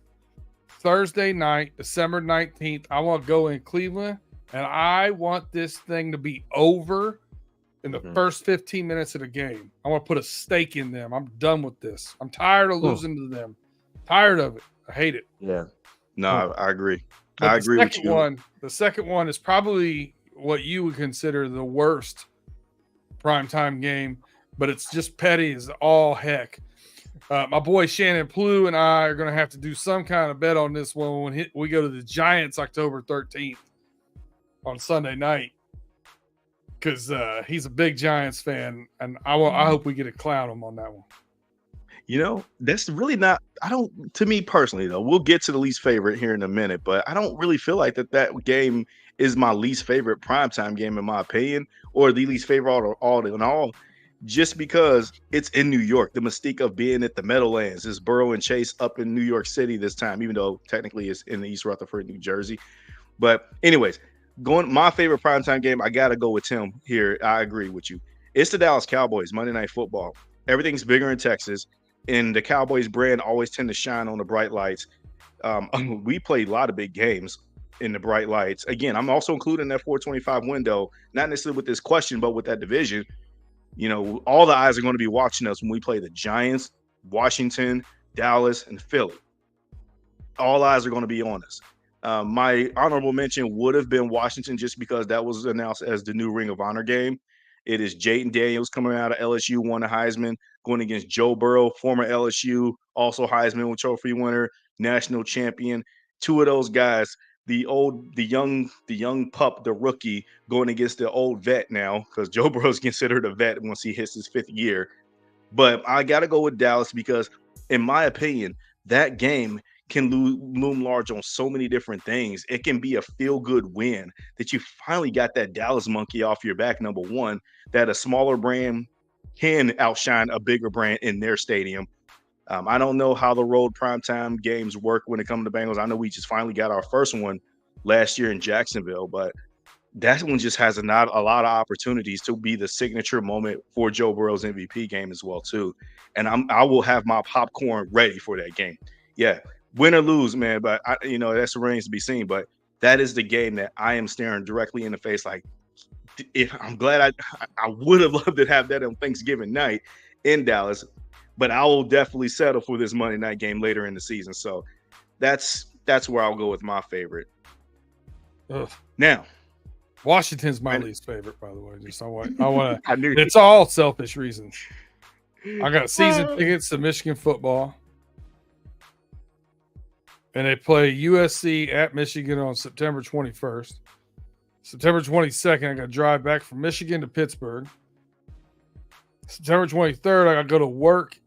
Thursday night, December 19th. I want to go in Cleveland. And I want this thing to be over in the first 15 minutes of the game. I want to put a stake in them. I'm done with this. I'm tired of losing to them. Tired of it. I hate it. Yeah. No, I agree. But I agree with you. The second one is probably what you would consider the worst primetime game, but it's just petty as all heck. My boy Shannon Plew and I are going to have to do some kind of bet on this one when we go to the Giants October 13th on Sunday night, because he's a big Giants fan, and I hope we get to clown him on that one. That's really not – to me personally, though, we'll get to the least favorite here in a minute, but I don't really feel like that game is my least favorite primetime game in my opinion, or the least favorite all in all, just because it's in New York. The mystique of being at the Meadowlands is Burrow and Chase up in New York City this time, even though technically it's in East Rutherford, New Jersey. But anyways, my favorite primetime game, I got to go with Tim here. I agree with you. It's the Dallas Cowboys, Monday Night Football. Everything's bigger in Texas. And the Cowboys brand always tend to shine on the bright lights. We played a lot of big games in the bright lights. Again, I'm also including that 425 window, not necessarily with this question, but with that division. All the eyes are going to be watching us when we play the Giants, Washington, Dallas, and Philly. All eyes are going to be on us. My honorable mention would have been Washington, just because that was announced as the new Ring of Honor game. It is Jayden Daniels coming out of LSU, won the Heisman, going against Joe Burrow, former LSU, also Heisman Trophy winner, national champion. Two of those guys, the young pup, the rookie, going against the old vet now, because Joe Burrow's considered a vet once he hits his 5th year. But I got to go with Dallas because, in my opinion, that game can loom large on so many different things. It can be a feel-good win that you finally got that Dallas monkey off your back, number one, that a smaller brand can outshine a bigger brand in their stadium. I don't know how the road primetime games work when it comes to Bengals. I know we just finally got our first one last year in Jacksonville, but that one just has not a lot of opportunities to be the signature moment for Joe Burrow's MVP game as well, too. And I will have my popcorn ready for that game. Yeah. Win or lose, man, but that's remains to be seen. But that is the game that I am staring directly in the face. Like, if I'm glad I would have loved to have that on Thanksgiving night in Dallas, but I will definitely settle for this Monday night game later in the season. So that's where I'll go with my favorite. Ugh. Now, Washington's my least favorite, by the way. Just I want it's all selfish reasons. I got season tickets to Michigan football. And they play USC at Michigan on September 21st. September 22nd, I got to drive back from Michigan to Pittsburgh. September 23rd, I got to go to work.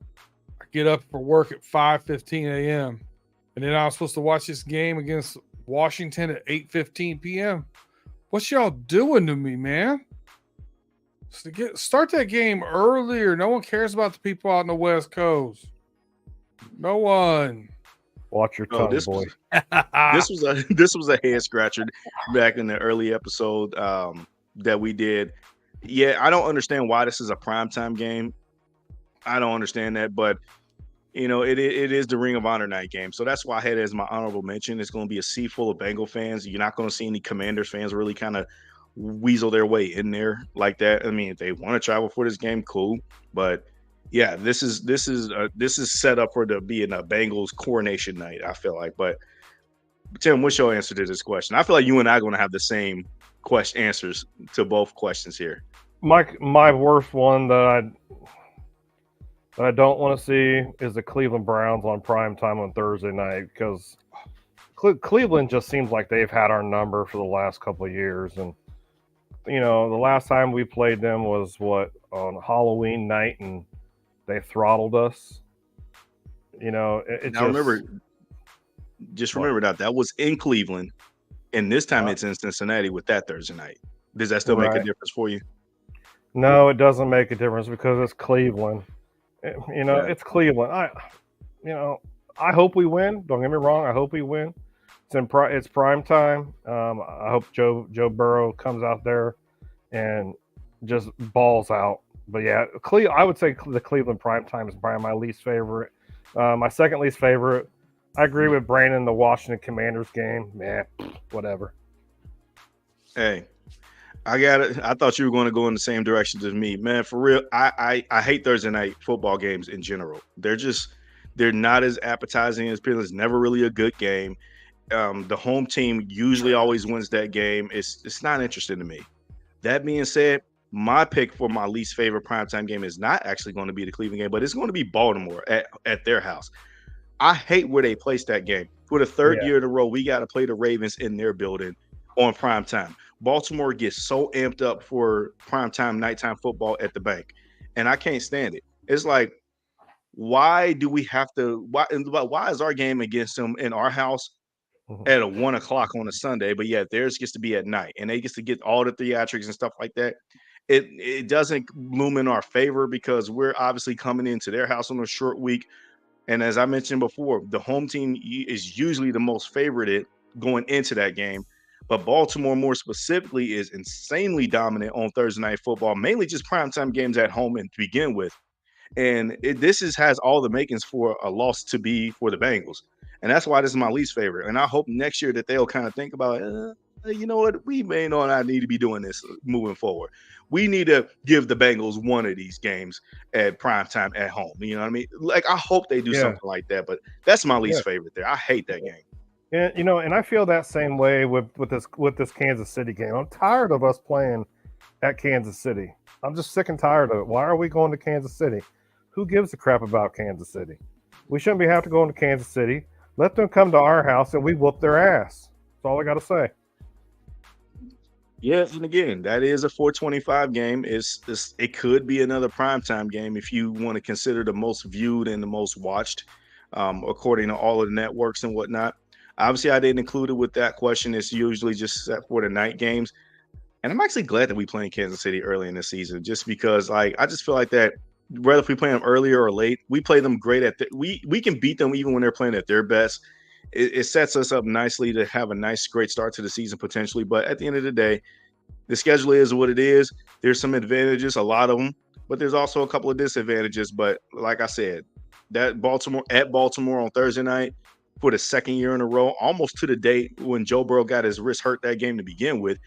I get up for work at 5:15 a.m. And then I was supposed to watch this game against Washington at 8:15 p.m. What y'all doing to me, man? Start that game earlier. No one cares about the people out on the West Coast. No one. Watch your tongue, boy. This was a head scratcher back in the early episode that we did. Yeah, I don't understand why this is a primetime game. I don't understand that, but it is the Ring of Honor night game, so that's why I had it as my honorable mention. It's going to be a sea full of Bengal fans. You're not going to see any Commanders fans really kind of weasel their way in there like that. I mean, if they want to travel for this game, cool, but. Yeah, this is set up for being a Bengals coronation night, I feel like. But Tim, what's your answer to this question? I feel like you and I are going to have the same answers to both questions here. My worst one that I don't want to see is the Cleveland Browns on prime time on Thursday night, because Cleveland just seems like they've had our number for the last couple of years. And, the last time we played them was on Halloween night, and they throttled us. Remember that was in Cleveland, and this time it's in Cincinnati with that Thursday night. Does that still make a difference for you? No, it doesn't make a difference because it's Cleveland. It's Cleveland. I hope we win. Don't get me wrong. I hope we win. It's prime time. I hope Joe Burrow comes out there and just balls out. But yeah, I would say the Cleveland primetime is probably my least favorite. My second least favorite, I agree with Brandon, the Washington Commanders game. Man, whatever. Hey, I got it. I thought you were going to go in the same direction as me, man. For real, I hate Thursday night football games in general. They're not as appetizing as people. It's never really a good game. The home team usually always wins that game. It's not interesting to me. That being said, my pick for my least favorite primetime game is not actually going to be the Cleveland game, but it's going to be Baltimore at their house. I hate where they placed that game. For the third year in a row, we got to play the Ravens in their building on prime time. Baltimore gets so amped up for primetime, nighttime football at the bank, and I can't stand it. It's like, why do we have to? Why is our game against them in our house at 1 o'clock on a Sunday, but yet theirs gets to be at night, and they get to get all the theatrics and stuff like that? It doesn't loom in our favor because we're obviously coming into their house on a short week. And as I mentioned before, the home team is usually the most favorited going into that game. But Baltimore, more specifically, is insanely dominant on Thursday night football, mainly just primetime games at home and to begin with. And has all the makings for a loss to be for the Bengals. And that's why this is my least favorite. And I hope next year that they'll kind of think about, you know what, we may not need to be doing this moving forward. We need to give the Bengals one of these games at prime time at home. You know what I mean? Like, I hope they do something like that, but that's my least favorite there. I hate that game. And and I feel that same way with this Kansas City game. I'm tired of us playing at Kansas City. I'm just sick and tired of it. Why are we going to Kansas City? Who gives a crap about Kansas City? We shouldn't be have to go into Kansas City. Let them come to our house and we whoop their ass. That's all I got to say. Yeah, and again, that is a 425 game. It could be another primetime game if you want to consider the most viewed and the most watched, according to all of the networks and whatnot. Obviously, I didn't include it with that question. It's usually just set for the night games. And I'm actually glad that we play in Kansas City early in the season, just because I just feel like that whether if we play them earlier or late, we play them great we can beat them even when they're playing at their best. It sets us up nicely to have a nice, great start to the season potentially. But at the end of the day, the schedule is what it is. There's some advantages, a lot of them, but there's also a couple of disadvantages. But like I said, that Baltimore on Thursday night for the second year in a row, almost to the date when Joe Burrow got his wrist hurt that game to begin with.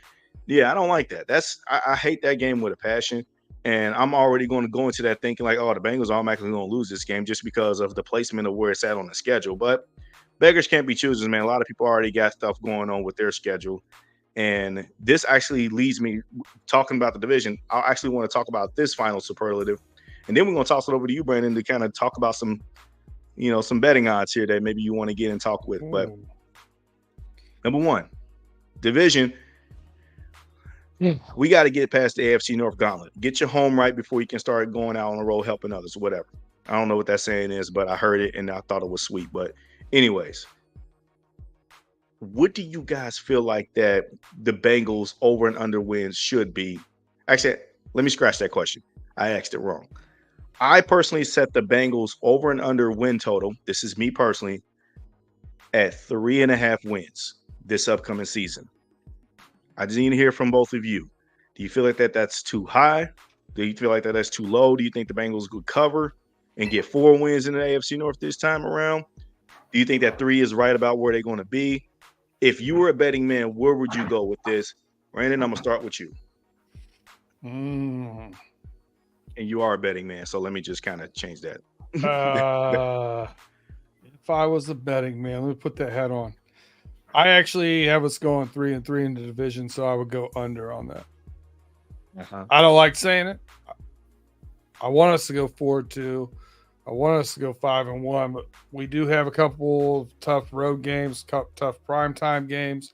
Yeah, I don't like that. I hate that game with a passion. And I'm already going to go into that thinking like, oh, the Bengals are automatically going to lose this game just because of the placement of where it's at on the schedule. But beggars can't be choosers, man. A lot of people already got stuff going on with their schedule. And this actually leads me talking about the division. I actually want to talk about this final superlative. And then we're going to toss it over to you, Brandon, to kind of talk about some betting odds here that maybe you want to get and talk with. But number one, division. We got to get past the AFC North gauntlet. Get your home right before you can start going out on the road helping others, whatever. I don't know what that saying is, but I heard it and I thought it was sweet. But anyways, what do you guys feel like that the Bengals over and under wins should be? Actually, let me scratch that question. I asked it wrong. I personally set the Bengals over and under win total. This is me personally at 3.5 wins this upcoming season. I just need to hear from both of you. Do you feel like that's too high? Do you feel like that's too low? Do you think the Bengals could cover and get 4 wins in the AFC North this time around? Do you think that 3 is right about where they're going to be? If you were a betting man, where would you go with this? Brandon, I'm going to start with you. And you are a betting man, so let me just kind of change that. If I was a betting man, let me put that hat on. I actually have us going 3-3 in the division, so I would go under on that. I don't like saying it. I want us to go 4-2. I want us to go 5-1, but we do have a couple of tough road games, tough primetime games.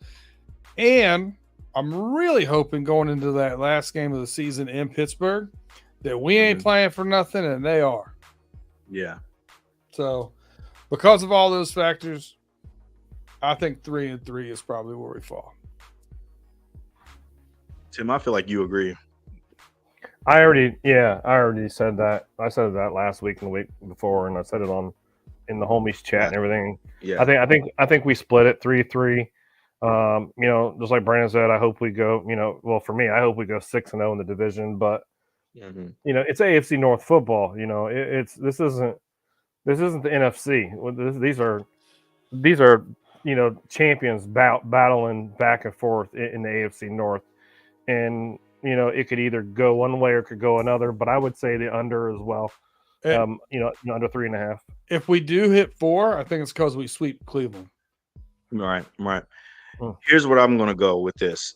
And I'm really hoping going into that last game of the season in Pittsburgh that we ain't playing for nothing and they are. Yeah. So because of all those factors, I think 3-3 is probably where we fall. Tim, I feel like you agree. I already said that. I said that last week and the week before, and I said it in the homies chat and everything. Yeah. I think we split it 3-3. Just like Brandon said, I hope we go. Well, for me, I hope we go 6-0 in the division. But it's AFC North football. This isn't the NFC. These are champions battling back and forth in the AFC North. and it could either go one way or it could go another. But I would say the under as well. Under 3.5. If we do hit 4, I think it's because we sweep Cleveland. Right. Here's what I'm going to go with this,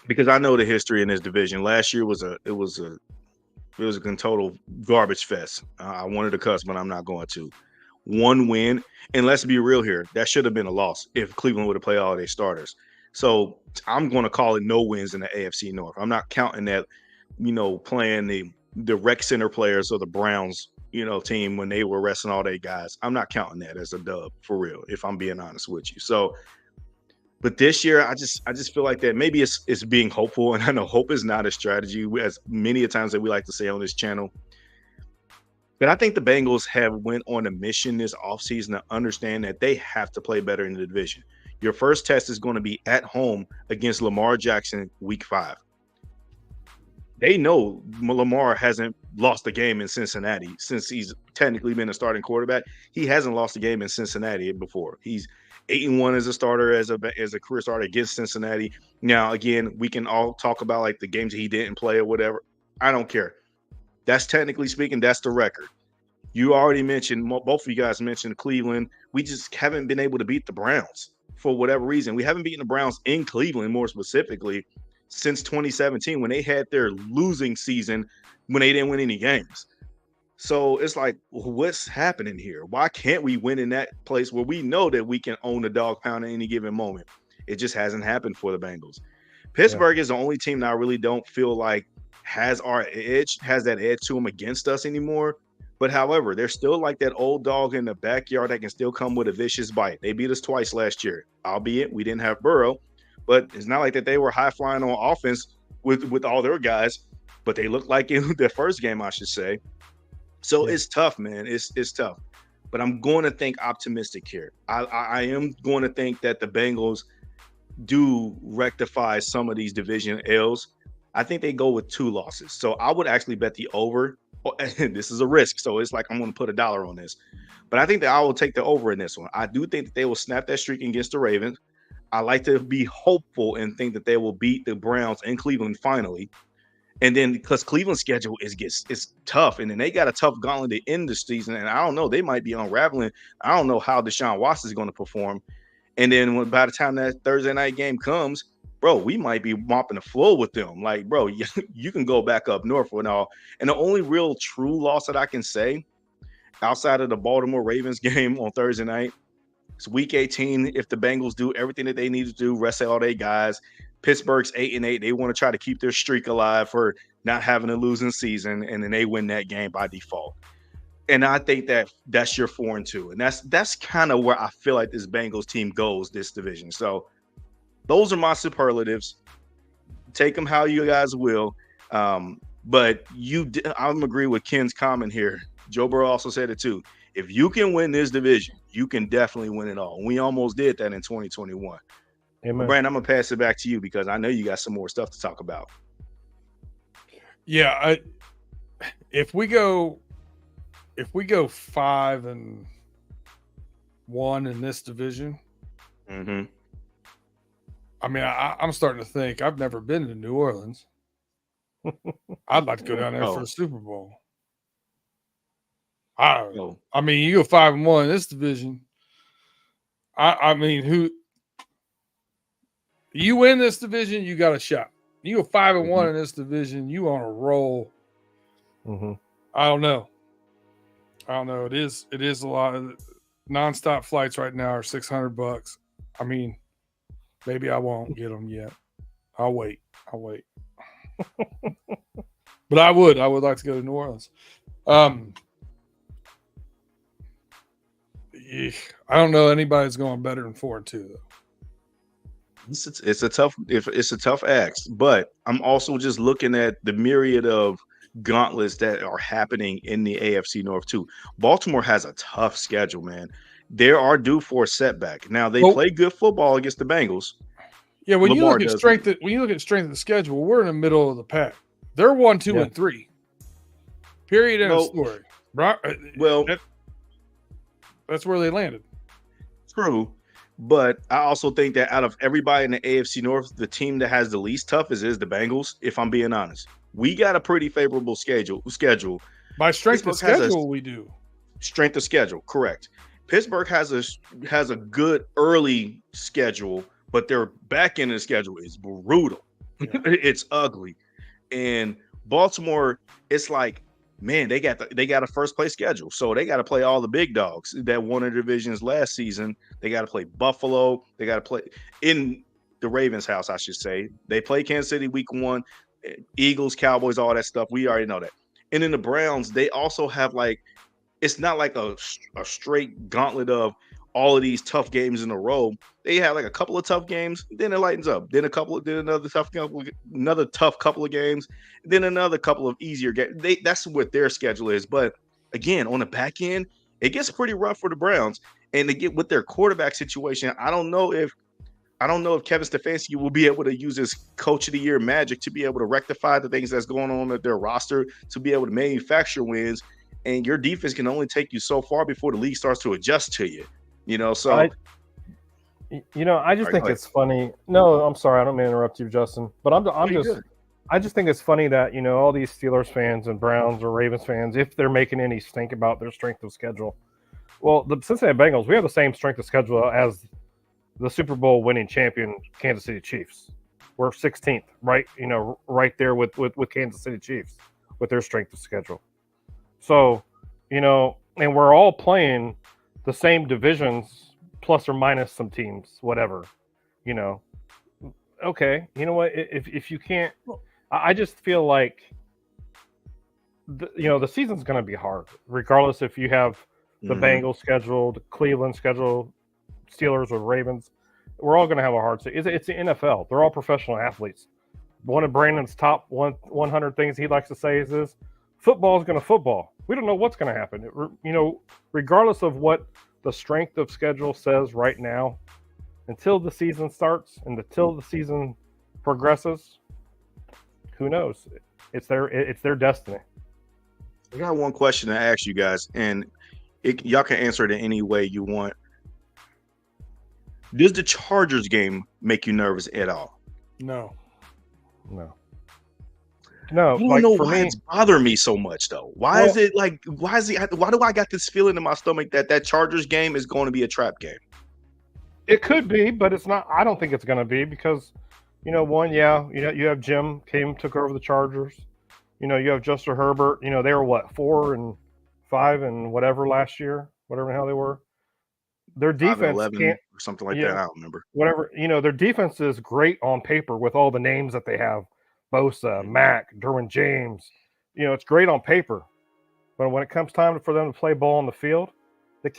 because I know the history in this division. Last year was a total garbage fest. I wanted to cuss, but I'm not going to. 1 win, and let's be real here, that should have been a loss if Cleveland would have played all their starters. So I'm going to call it no wins in the AFC North. I'm not counting that, playing the rec center players of the Browns, team when they were resting all their guys. I'm not counting that as a dub for real, if I'm being honest with you. So, but this year, I just feel like that maybe it's being hopeful, and I know hope is not a strategy, as many a times that we like to say on this channel. But I think the Bengals have went on a mission this offseason to understand that they have to play better in the division. Your first test is going to be at home against Lamar Jackson week 5. They know Lamar hasn't lost a game in Cincinnati since he's technically been a starting quarterback. He hasn't lost a game in Cincinnati before. He's 8-1 as a starter, as a career starter against Cincinnati. Now, again, we can all talk about like the games he didn't play or whatever. I don't care. That's technically speaking, that's the record. You already mentioned, both of you guys mentioned Cleveland. We just haven't been able to beat the Browns for whatever reason. We haven't beaten the Browns in Cleveland, more specifically, since 2017 when they had their losing season when they didn't win any games. So it's like, what's happening here? Why can't we win in that place where we know that we can own the dog pound at any given moment? It just hasn't happened for the Bengals. Pittsburgh is the only team that I really don't feel like has that edge to them against us anymore. But however, they're still like that old dog in the backyard that can still come with a vicious bite. They beat us twice last year, albeit we didn't have Burrow, but it's not like that they were high flying on offense with all their guys, but they looked like in their first game, I should say. So it's tough, man. It's tough. But I'm going to think optimistic here. I am going to think that the Bengals do rectify some of these division L's. I think they go with 2 losses. So I would actually bet the over. This is a risk. So it's like I'm going to put $1 on this. But I think that I will take the over in this one. I do think that they will snap that streak against the Ravens. I like to be hopeful and think that they will beat the Browns in Cleveland finally. And then because Cleveland's schedule is tough, and then they got a tough gauntlet to end the season. And I don't know, they might be unraveling. I don't know how Deshaun Watson is going to perform. And then by the time that Thursday night game comes, bro, we might be mopping the floor with them. Like, bro, you can go back up north and all. And the only real true loss that I can say outside of the Baltimore Ravens game on Thursday night, it's week 18. If the Bengals do everything that they need to do, rest all their guys, Pittsburgh's 8-8. They want to try to keep their streak alive for not having a losing season, and then they win that game by default. And I think that's your 4-2. And that's kind of where I feel like this Bengals team goes this division. So those are my superlatives. Take them how you guys will. But I'm agree with Ken's comment here. Joe Burrow also said it too. If you can win this division, you can definitely win it all. We almost did that in 2021. Amen. Brandon, I'm going to pass it back to you because I know you got some more stuff to talk about. Yeah, if we go 5-1 in this division, mm-hmm. I mean, I'm starting to think I've never been to New Orleans. I'd like to go down there for a Super Bowl. I mean, you go 5-1 in this division. I mean, who you win this division, you got a shot. You go 5-1 in this division, you on a roll. Mm-hmm. I don't know. It is a lot of nonstop flights right now are $600. I mean, maybe I won't get them yet. I'll wait. But I would like to go to New Orleans. I don't know anybody's going better than 4-2 though. It's a tough ask, but I'm also just looking at the myriad of gauntlets that are happening in the AFC North too. Baltimore has a tough schedule, man. They are due for a setback. Now they play good football against the Bengals. Yeah, when you look at strength of the schedule, we're in the middle of the pack. They're 1, 2, and 3. Period. End of story. Well, that's where they landed. True. But I also think that out of everybody in the AFC North, the team that has the least toughest is the Bengals, if I'm being honest. We got a pretty favorable schedule. By strength Pittsburgh of schedule, we do. Strength of schedule, correct. Pittsburgh has a good early schedule, but their back end of the schedule is brutal. Yeah. It's ugly. And Baltimore, it's like, man, they got a first place schedule, so they got to play all the big dogs that won the divisions last season. They got to play Buffalo. They got to play in the Ravens' house, I should say. They play Kansas City week 1, Eagles, Cowboys, all that stuff. We already know that. And then the Browns, they also have like, it's not like a straight gauntlet of all of these tough games in a row. They have like a couple of tough games, then it lightens up. Then another tough couple of games, then another couple of easier games. That's what their schedule is. But again, on the back end, it gets pretty rough for the Browns. And they get with their quarterback situation. I don't know if Kevin Stefanski will be able to use his coach of the year magic to be able to rectify the things that's going on at their roster, to be able to manufacture wins. And your defense can only take you so far before the league starts to adjust to you. So I just think it's funny. No, I'm sorry, I don't mean to interrupt you, Justin. But I just think it's funny that all these Steelers fans and Browns or Ravens fans, if they're making any stink about their strength of schedule. Well, the Cincinnati Bengals, we have the same strength of schedule as the Super Bowl winning champion Kansas City Chiefs. We're 16th, right? Right there with Kansas City Chiefs with their strength of schedule. So, and we're all playing the same divisions, plus or minus some teams, whatever, Okay, you know what? If you can't, I just feel like, the season's going to be hard, regardless if you have the Bengals scheduled, Cleveland scheduled, Steelers or Ravens. We're all going to have a hard season. It's the NFL. They're all professional athletes. One of Brandon's top 100 things he likes to say is this: football is going to football. We don't know what's going to happen. Regardless of what the strength of schedule says right now, until the season starts and until the season progresses, who knows? It's their destiny. I got one question to ask you guys, and y'all can answer it in any way you want. Does the Chargers game make you nervous at all? No. I don't know why it's bothering me so much though. Why do I got this feeling in my stomach that Chargers game is going to be a trap game? It could be, but it's not. I don't think it's going to be because, you have Jim took over the Chargers. You have Justin Herbert. They were 4-5 and whatever last year, whatever the hell they were. Their defense can't or something like that. I don't remember. Whatever. Their defense is great on paper with all the names that they have. Bosa, Mack, Derwin James, it's great on paper, but when it comes time for them to play ball on the field, they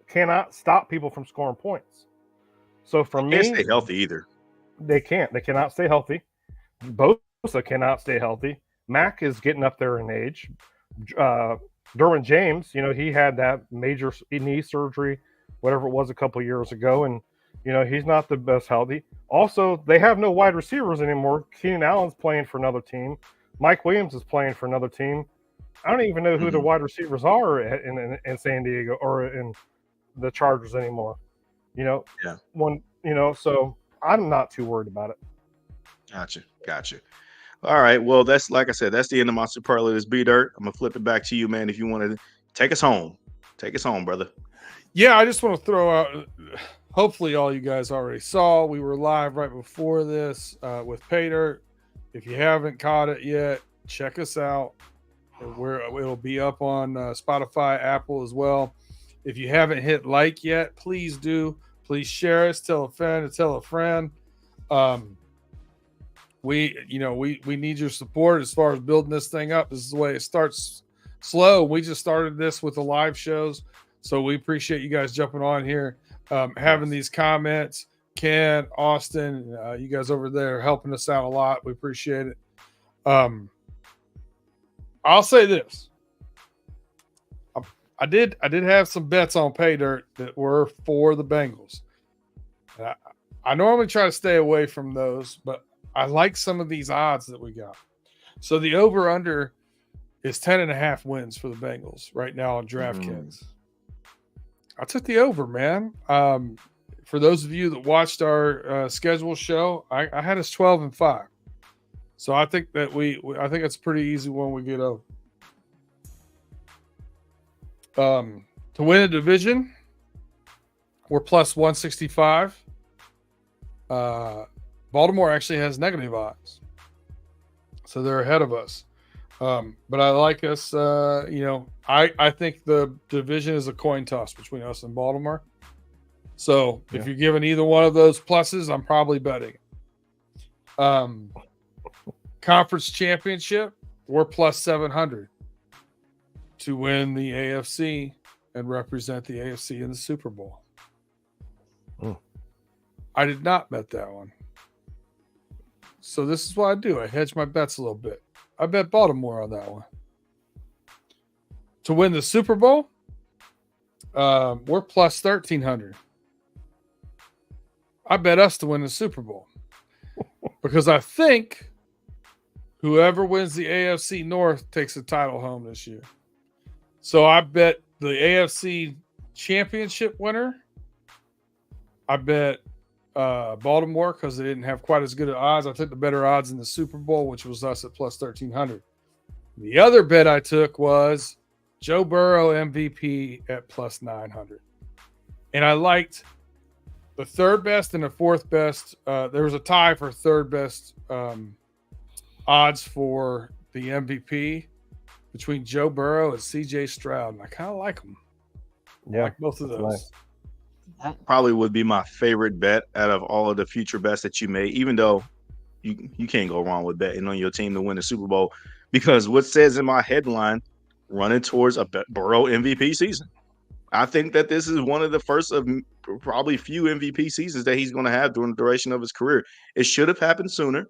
cannot stop people from scoring points. So for me, they can't stay healthy either. They cannot stay healthy. Bosa cannot stay healthy. Mack is getting up there in age. Derwin James, he had that major knee surgery, whatever it was, a couple years ago, and he's not the best healthy. Also, they have no wide receivers anymore. Keenan Allen's playing for another team. Mike Williams is playing for another team. I don't even know who the wide receivers are in San Diego or in the Chargers anymore. So I'm not too worried about it. Gotcha. All right. Well, that's, like I said, that's the end of my superlatives. B-Dirt, I'm going to flip it back to you, man, if you want to take us home. Take us home, brother. Yeah, I just want to throw out, hopefully all you guys already saw, we were live right before this with Paydirt. If you haven't caught it yet, check us out. It'll be up on Spotify, Apple as well. If you haven't hit like yet, please do. Please share us, tell a friend, and tell a friend. We need your support as far as building this thing up. This is the way it starts slow. We just started this with the live shows. So we appreciate you guys jumping on here, having these comments. Ken, Austin, you guys over there helping us out a lot. We appreciate it. I'll say this. I did have some bets on Paydirt that were for the Bengals. I normally try to stay away from those, but I like some of these odds that we got. So the over-under is 10.5 wins for the Bengals right now on DraftKings. I took the over, man. for those of you that watched our schedule show, I had us 12-5. So I think that I think it's pretty easy when we get over. To win a division, we're plus 165. Baltimore actually has negative odds, so they're ahead of us. But I like us. I think the division is a coin toss between us and Baltimore. So if you're giving either one of those pluses, I'm probably betting. Conference championship, we're plus 700 to win the AFC and represent the AFC in the Super Bowl. I did not bet that one. So this is what I do. I hedge my bets a little bit. I bet Baltimore on that one. To win the Super Bowl, we're plus 1,300. I bet us to win the Super Bowl because I think whoever wins the AFC North takes the title home this year. So I bet the AFC championship winner. I bet Baltimore because they didn't have quite as good odds. I took the better odds in the Super Bowl, which was us at plus 1,300. The other bet I took was Joe Burrow MVP at plus 900. And I liked the third best and the fourth best. There was a tie for third best odds for the MVP between Joe Burrow and CJ Stroud. And I kind of like them. Yeah, I like both of those. Nice. That probably would be my favorite bet out of all of the future bets that you made, even though you can't go wrong with betting on your team to win the Super Bowl, because what says in my headline, running towards a Burrow MVP season. I think that this is one of the first of probably few MVP seasons that he's going to have during the duration of his career. It should have happened sooner,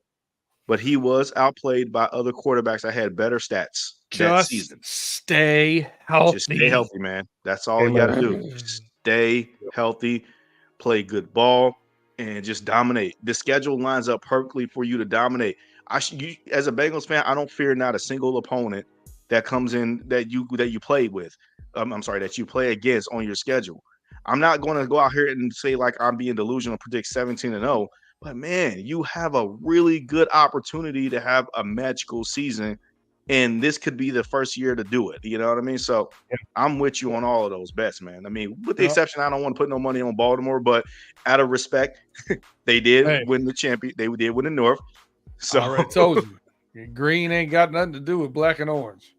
but he was outplayed by other quarterbacks that had better stats that season. Stay healthy. Just stay healthy, man. That's all you got to do. Stay healthy, play good ball, and just dominate. The schedule lines up perfectly for you to dominate. You, as a Bengals fan, I don't fear not a single opponent that comes in that you play with. That you play against on your schedule. I'm not going to go out here and say like I'm being delusional, predict 17-0, but man, you have a really good opportunity to have a magical season, and this could be the first year to do it. You know what I mean? So I'm with you on all of those bets, man. I mean, with the exception, I don't want to put no money on Baltimore, but out of respect, they did win the champion. They did win the North. So I already told you, green ain't got nothing to do with black and orange.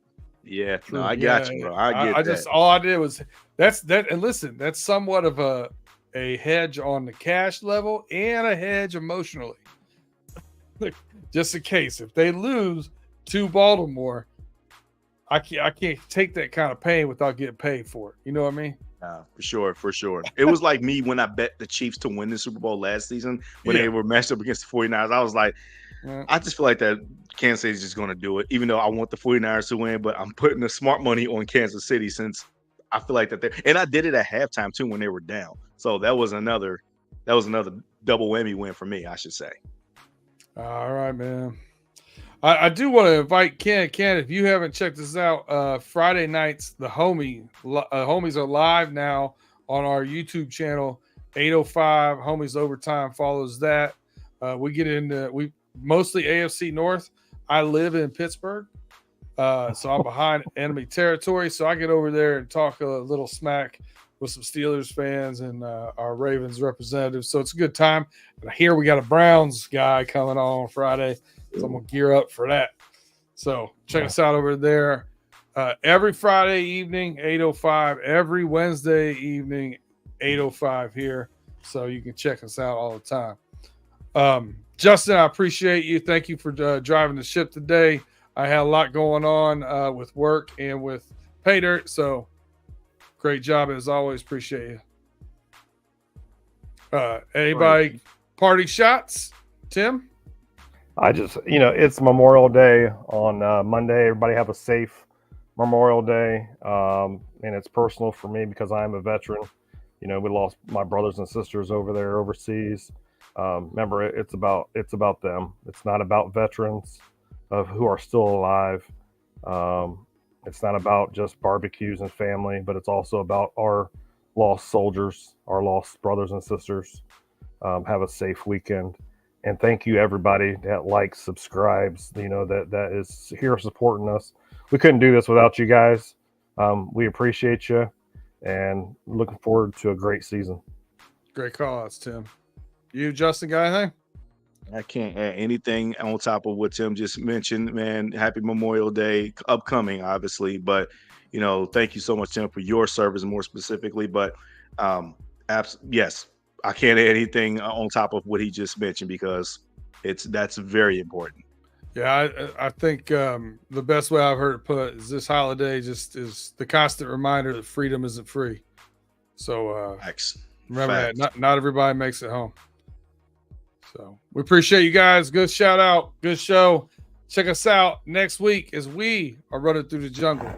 Yeah, no, I got you, bro. I get all I did was that. And listen, that's somewhat of a hedge on the cash level and a hedge emotionally. Just in case if they lose to Baltimore, I can't take that kind of pain without getting paid for it. You know what I mean? For sure. It was like me when I bet the Chiefs to win the Super Bowl last season when they were matched up against the 49ers. I was like, I just feel like that Kansas City is just going to do it, even though I want the 49ers to win, but I'm putting the smart money on Kansas City since I feel like that and I did it at halftime too when they were down. So that was another double whammy win for me, I should say. All right, man. I do want to invite Ken. Ken, if you haven't checked this out, Friday nights, the homies are live now on our YouTube channel, 805 Homies Overtime follows that. We get into mostly AFC North. I live in Pittsburgh, so I'm behind enemy territory. So I get over there and talk a little smack with some Steelers fans and our Ravens representatives. So it's a good time. And here we got a Browns guy coming on Friday, so I'm going to gear up for that. So check us out over there. Every Friday evening, 8:05. Every Wednesday evening, 8:05 here. So you can check us out all the time. Justin, I appreciate you. Thank you for driving the ship today. I had a lot going on with work and with pay dirt. So great job as always. Appreciate you. Anybody party shots? Tim? I just, it's Memorial Day on Monday. Everybody have a safe Memorial Day. And it's personal for me because I am a veteran. We lost my brothers and sisters over there overseas. Remember, it's about them. It's not about veterans who are still alive. It's not about just barbecues and family, but it's also about our lost soldiers, our lost brothers and sisters. Have a safe weekend. And thank you, everybody that likes, subscribes, that is here supporting us. We couldn't do this without you guys. We appreciate you and looking forward to a great season. Great call outs, Tim. You, Justin, got anything? I can't add anything on top of what Tim just mentioned, man. Happy Memorial Day upcoming, obviously. But, thank you so much, Tim, for your service more specifically. But yes, I can't add anything on top of what he just mentioned because that's very important. Yeah, I think the best way I've heard it put is this holiday just is the constant reminder that freedom isn't free. So remember that not everybody makes it home. So we appreciate you guys. Good shout out. Good show. Check us out next week as we are running through the jungle.